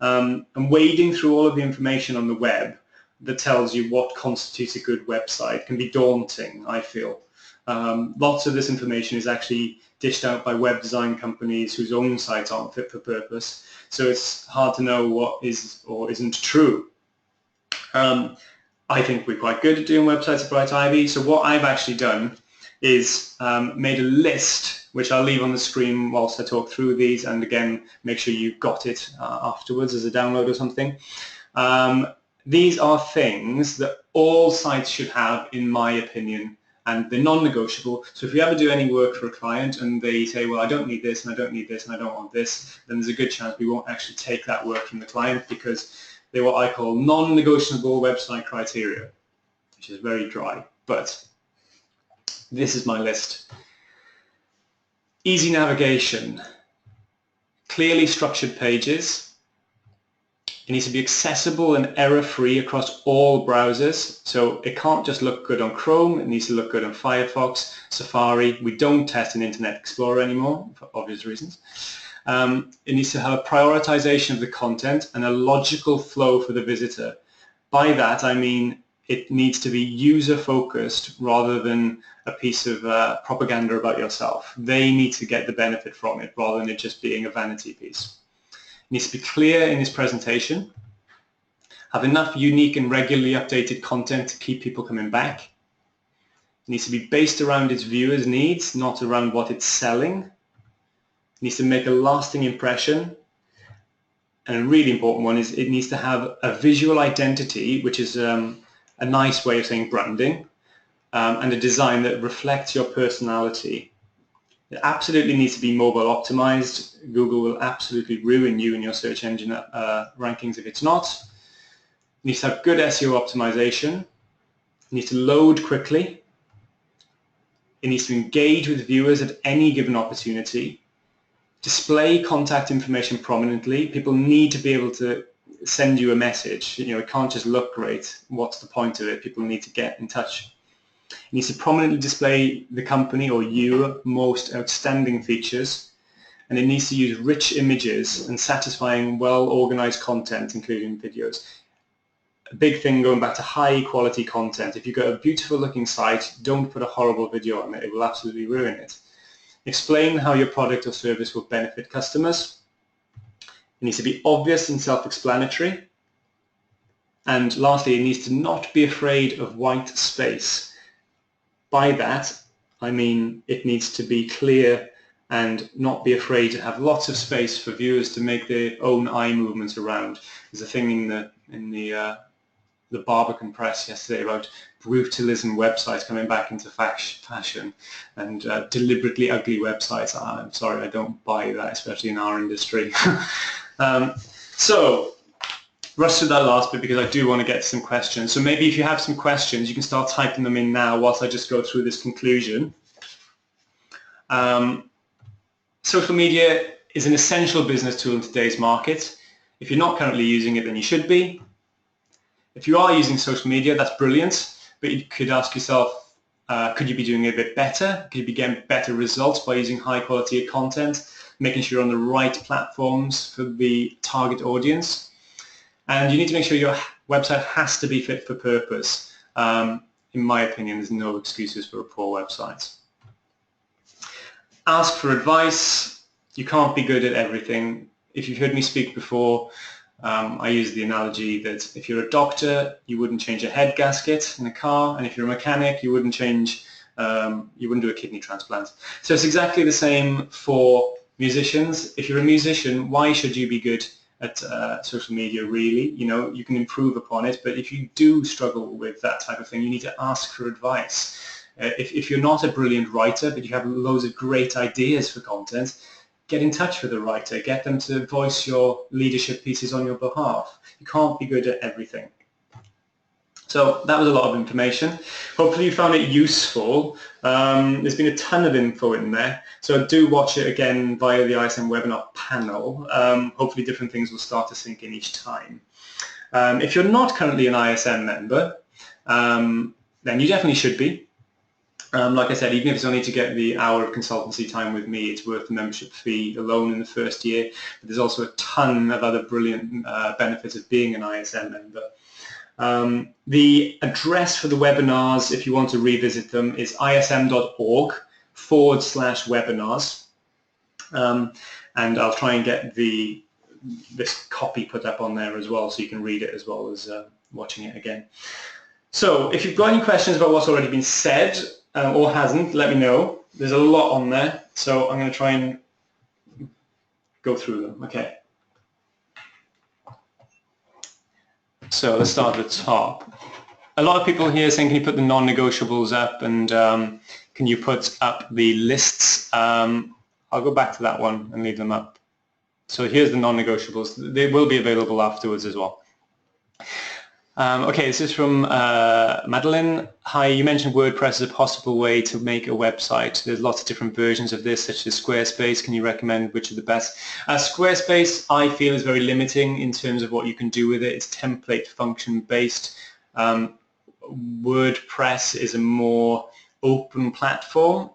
And wading through all of the information on the web that tells you what constitutes a good website can be daunting, I feel. Lots of this information is actually dished out by web design companies whose own sites aren't fit for purpose, so it's hard to know what is or isn't true. I think we're quite good at doing websites at Bright Ivy, so what I've actually done is made a list, which I'll leave on the screen whilst I talk through these, and again, make sure you've got it afterwards as a download or something. These are things that all sites should have, in my opinion, and they're non-negotiable. So if you ever do any work for a client and they say, well, I don't need this, and I don't need this, and I don't want this, then there's a good chance we won't actually take that work from the client, because they're what I call non-negotiable website criteria, which is very dry, but this is my list. Easy navigation, clearly structured pages. It needs to be accessible and error-free across all browsers, so it can't just look good on Chrome, it needs to look good on Firefox, Safari. We don't test in Internet Explorer anymore, for obvious reasons. It needs to have a prioritization of the content and a logical flow for the visitor. By that I mean it needs to be user-focused rather than a piece of propaganda about yourself. They need to get the benefit from it rather than it just being a vanity piece. It needs to be clear in its presentation, have enough unique and regularly updated content to keep people coming back. It needs to be based around its viewers' needs, not around what it's selling. It needs to make a lasting impression. And a really important one is it needs to have a visual identity, which is a nice way of saying branding, and a design that reflects your personality. It absolutely needs to be mobile optimized. Google will absolutely ruin you in your search engine rankings if it's not. It needs to have good SEO optimization. It needs to load quickly. It needs to engage with viewers at any given opportunity. Display contact information prominently. People need to be able to send you a message. You know, it can't just look great. What's the point of it? People need to get in touch. It needs to prominently display the company or your most outstanding features, and it needs to use rich images and satisfying, well-organized content, including videos. A big thing going back to high quality content. If you've got a beautiful looking site, don't put a horrible video on it. It will absolutely ruin it. Explain how your product or service will benefit customers. It needs to be obvious and self-explanatory. And lastly, it needs to not be afraid of white space. By that, I mean it needs to be clear and not be afraid to have lots of space for viewers to make their own eye movements around. There's a thing in the Barbican press yesterday about brutalism websites coming back into fashion and deliberately ugly websites. I'm sorry, I don't buy that, especially in our industry. So, rush through that last bit because I do want to get to some questions. So maybe if you have some questions, you can start typing them in now whilst I just go through this conclusion. Social media is an essential business tool in today's market. If you're not currently using it, then you should be. If you are using social media, that's brilliant, but you could ask yourself, could you be doing it a bit better? Could you be getting better results by using high quality content, making sure you're on the right platforms for the target audience? And you need to make sure your website has to be fit for purpose. In my opinion, there's no excuses for a poor website. Ask for advice. You can't be good at everything. If you've heard me speak before, I use the analogy that if you're a doctor, you wouldn't change a head gasket in a car, and if you're a mechanic, you wouldn't do a kidney transplant. So it's exactly the same for musicians. If you're a musician, why should you be good at social media, really? You know, you can improve upon it, but if you do struggle with that type of thing, you need to ask for advice. If you're not a brilliant writer, but you have loads of great ideas for content, get in touch with a writer, get them to voice your leadership pieces on your behalf. You can't be good at everything. So that was a lot of information. Hopefully you found it useful. There's been a ton of info in there, so do watch it again via the ISM webinar panel. Hopefully different things will start to sink in each time. If you're not currently an ISM member, then you definitely should be. Like I said, even if it's only to get the hour of consultancy time with me, it's worth the membership fee alone in the first year. But there's also a ton of other brilliant benefits of being an ISM member. The address for the webinars, if you want to revisit them, is ism.org/webinars. And I'll try and get this copy put up on there as well, so you can read it as well as watching it again. So if you've got any questions about what's already been said or hasn't, let me know. There's a lot on there, so I'm going to try and go through them. Okay. So let's start at the top. A lot of people here saying, can you put the non-negotiables up, and can you put up the lists? I'll go back to that one and leave them up. So here's the non-negotiables. They will be available afterwards as well. Okay, this is from Madeline. Hi, you mentioned WordPress as a possible way to make a website. There's lots of different versions of this, such as Squarespace. Can you recommend which are the best? Squarespace, I feel, is very limiting in terms of what you can do with it. It's template function based. WordPress is a more open platform,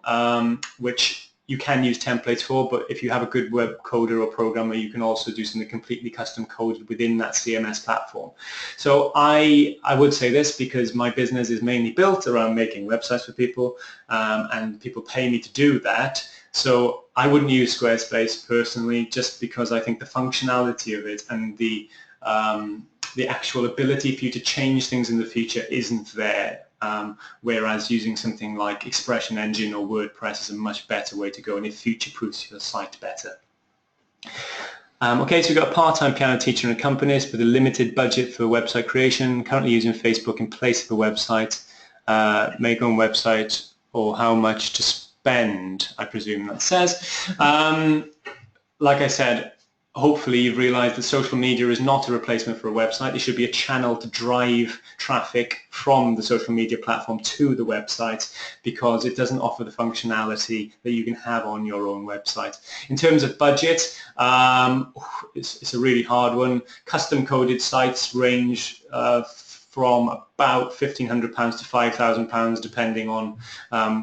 which you can use templates for, but if you have a good web coder or programmer, you can also do something completely custom coded within that CMS platform. So I would say this because my business is mainly built around making websites for people, and people pay me to do that. So I wouldn't use Squarespace personally, just because I think the functionality of it and the actual ability for you to change things in the future isn't there. Whereas using something like Expression Engine or WordPress is a much better way to go, and it future-proofs your site better. Okay, so we've got a part-time piano teacher and accompanist with a limited budget for website creation, currently using Facebook in place of a website. Make your own website, or how much to spend, I presume that says. Like I said, hopefully you've realized that social media is not a replacement for a website. It should be a channel to drive traffic from the social media platform to the website, because it doesn't offer the functionality that you can have on your own website. In terms of budget, it's a really hard one. Custom coded sites range from about £1,500 to £5,000, depending on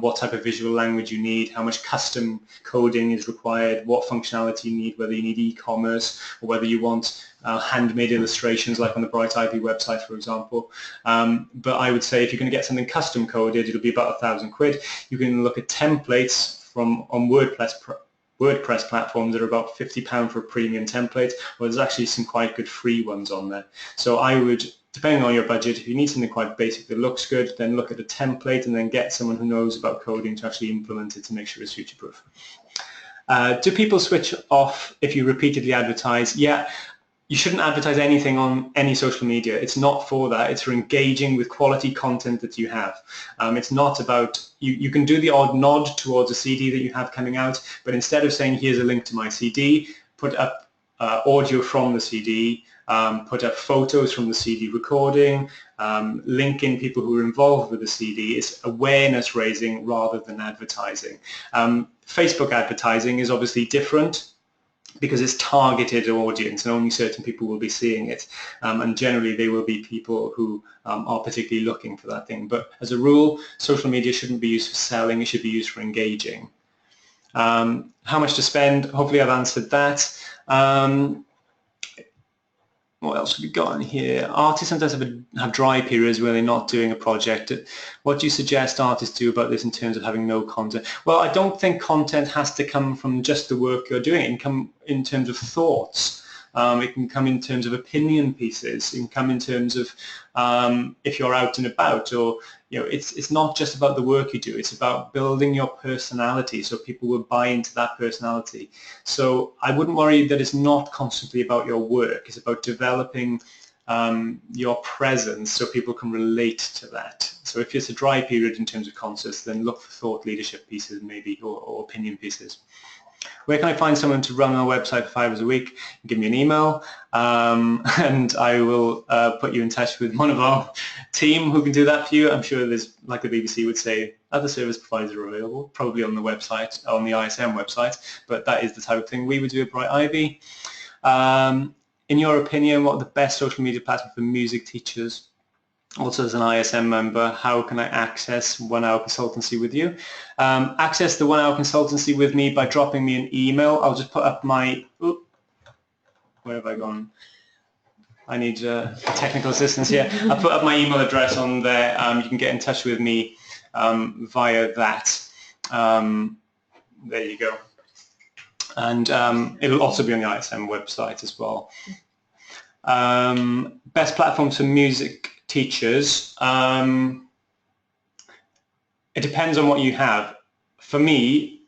what type of visual language you need, how much custom coding is required, what functionality you need, whether you need e-commerce or whether you want handmade illustrations like on the Bright Ivy website, for example. But I would say if you're going to get something custom coded, it'll be about £1,000. You can look at templates on WordPress platforms that are about £50 for a premium template, or there's actually some quite good free ones on there. So I would, depending on your budget, if you need something quite basic that looks good, then look at a template and then get someone who knows about coding to actually implement it to make sure it's future-proof. Do people switch off if you repeatedly advertise? Yeah. You shouldn't advertise anything on any social media. It's not for that. It's for engaging with quality content that you have. It's not about, you can do the odd nod towards a CD that you have coming out, but instead of saying, here's a link to my CD, put up audio from the CD, put up photos from the CD recording, link in people who are involved with the CD. It's awareness raising rather than advertising. Facebook advertising is obviously different, because it's targeted audience and only certain people will be seeing it, and generally they will be people who are particularly looking for that thing. But as a rule, social media shouldn't be used for selling, it should be used for engaging. How much to spend? Hopefully I've answered that. What else have we got in here? Artists sometimes have dry periods where they're not doing a project. What do you suggest artists do about this in terms of having no content? Well, I don't think content has to come from just the work you're doing. It can come in terms of thoughts. It can come in terms of opinion pieces. It can come in terms of if you're out and about, or it's not just about the work you do. It's about building your personality, so people will buy into that personality. So I wouldn't worry that it's not constantly about your work. It's about developing your presence so people can relate to that. So if it's a dry period in terms of concerts, then look for thought leadership pieces maybe, or opinion pieces. Where can I find someone to run our website for 5 hours a week? Give me an email, and I will put you in touch with one of our team who can do that for you. I'm sure there's, like the BBC would say, other service providers are available, probably on the website, on the ISM website, but that is the type of thing we would do at Bright Ivy. In your opinion, what are the best social media platforms for music teachers? Also, as an ISM member, how can I access 1 Hour Consultancy with you? Access the 1 Hour Consultancy with me by dropping me an email. I'll just put up my... where have I gone? I need technical assistance here. I'll put up my email address on there. You can get in touch with me via that. There you go. And it'll also be on the ISM website as well. Best platforms for music teachers. It depends on what you have. For me,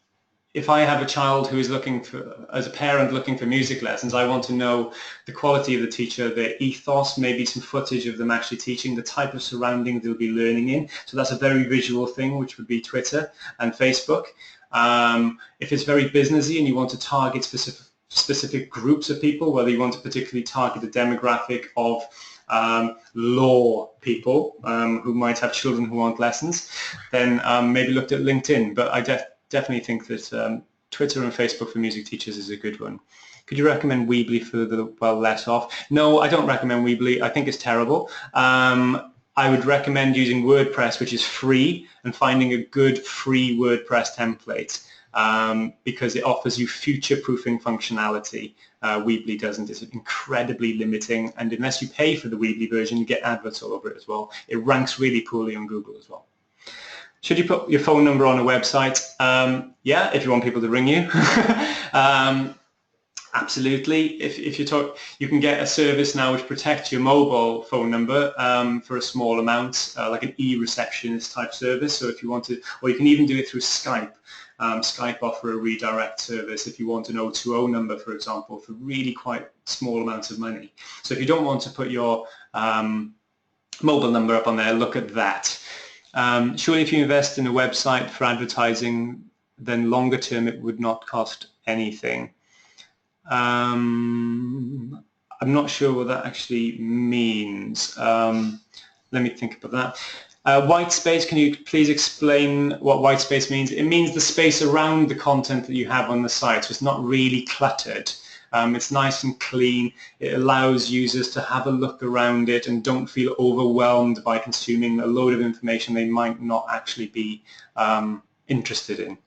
if I have a child who is looking for, as a parent looking for music lessons, I want to know the quality of the teacher, their ethos, maybe some footage of them actually teaching, the type of surrounding they'll be learning in. So that's a very visual thing, which would be Twitter and Facebook. If it's very businessy and you want to target specific groups of people, whether you want to particularly target the demographic of law people who might have children who want lessons, then maybe look at LinkedIn. But I definitely think that Twitter and Facebook for music teachers is a good one. Could you recommend Weebly for the well less off? No, I don't recommend Weebly. I think it's terrible. I would recommend using WordPress, which is free, and finding a good free WordPress template because it offers you future-proofing functionality. Weebly doesn't. It's incredibly limiting, and unless you pay for the Weebly version, you get adverts all over it as well. It ranks really poorly on Google as well. Should you put your phone number on a website? Yeah, if you want people to ring you. Absolutely. If you talk, you can get a service now which protects your mobile phone number for a small amount, like an e-receptionist type service. So if you want to, or you can even do it through Skype. Skype offer a redirect service if you want an 020 number, for example, for really quite small amounts of money. So if you don't want to put your mobile number up on there, look at that. Surely if you invest in a website for advertising, then longer term it would not cost anything. I'm not sure what that actually means. Let me think about that. White space, can you please explain what white space means? It means the space around the content that you have on the site, so it's not really cluttered. It's nice and clean. It allows users to have a look around it and don't feel overwhelmed by consuming a load of information they might not actually be interested in.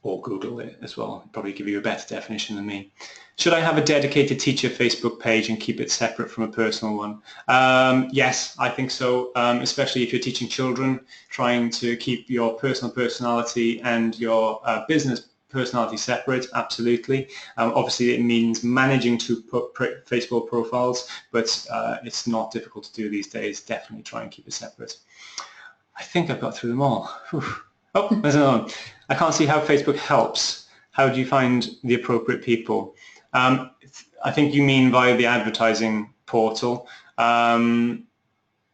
Or Google it as well, probably give you a better definition than me. Should I have a dedicated teacher Facebook page and keep it separate from a personal one? Yes, I think so, especially if you're teaching children, trying to keep your personal personality and your business personality separate, absolutely. Obviously it means managing to put Facebook profiles, but it's not difficult to do these days. Definitely try and keep it separate. I think I've got through them all. Whew. Oh, there's another one. I can't see how Facebook helps. How do you find the appropriate people? I think you mean via the advertising portal.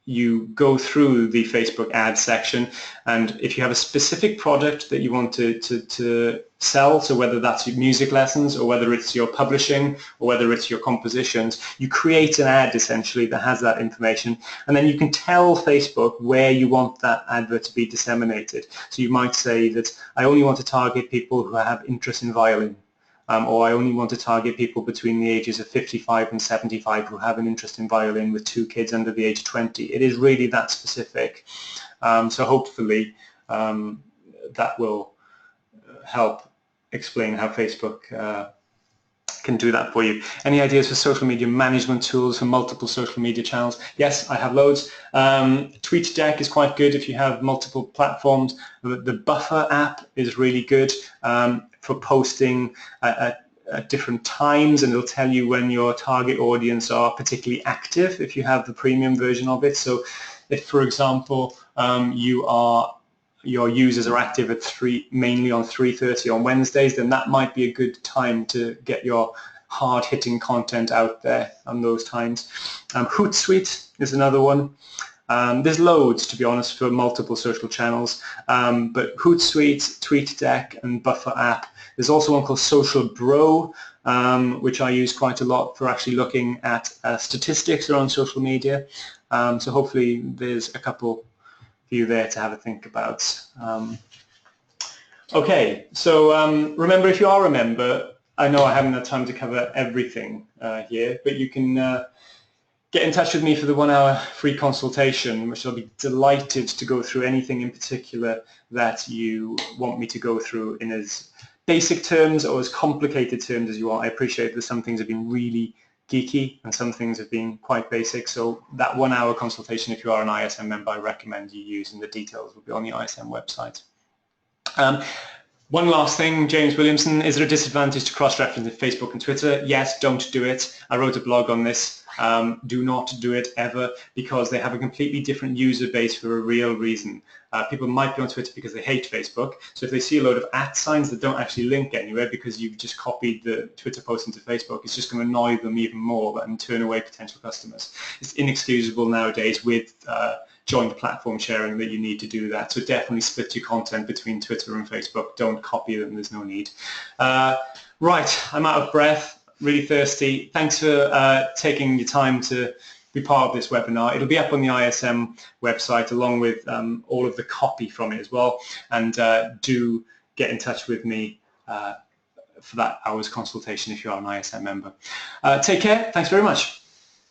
You go through the Facebook ad section, and if you have a specific product that you want to sell, so whether that's your music lessons or whether it's your publishing or whether it's your compositions, you create an ad essentially that has that information, and then you can tell Facebook where you want that advert to be disseminated. So you might say that I only want to target people who have interest in violin. Or I only want to target people between the ages of 55 and 75 who have an interest in violin with 2 kids under the age of 20. It is really that specific. So hopefully that will help explain how Facebook can do that for you. Any ideas for social media management tools for multiple social media channels? Yes, I have loads. TweetDeck is quite good if you have multiple platforms. The Buffer app is really good for posting at different times, and it'll tell you when your target audience are particularly active if you have the premium version of it. So if, for example, your users are active at mainly on 3:30 on Wednesdays, then that might be a good time to get your hard-hitting content out there on those times. Hootsuite is another one. There's loads, to be honest, for multiple social channels, but Hootsuite, TweetDeck, and Buffer app. There's also one called Social Bro, which I use quite a lot for actually looking at statistics around social media. So hopefully there's a couple for you there to have a think about. Okay, so remember, if you are a member, I know I haven't had time to cover everything here, but you can get in touch with me for the 1 hour free consultation, which I'll be delighted to go through anything in particular that you want me to go through in as basic terms or as complicated terms as you want. I appreciate that some things have been really geeky and some things have been quite basic, so that 1 hour consultation, if you are an ISM member, I recommend you use, and the details will be on the ISM website. One last thing, James Williamson, is there a disadvantage to cross-referencing Facebook and Twitter? Yes, don't do it. I wrote a blog on this. Do not do it ever, because they have a completely different user base for a real reason. People might be on Twitter because they hate Facebook, so if they see a load of @ signs that don't actually link anywhere because you've just copied the Twitter post into Facebook, it's just going to annoy them even more and turn away potential customers. It's inexcusable nowadays with joint platform sharing that you need to do that, so definitely split your content between Twitter and Facebook. Don't copy them, there's no need. Right, I'm out of breath. Really thirsty. Thanks for taking your time to be part of this webinar. It'll be up on the ISM website along with all of the copy from it as well, and do get in touch with me for that hour's consultation if you are an ISM member. Take care. Thanks very much.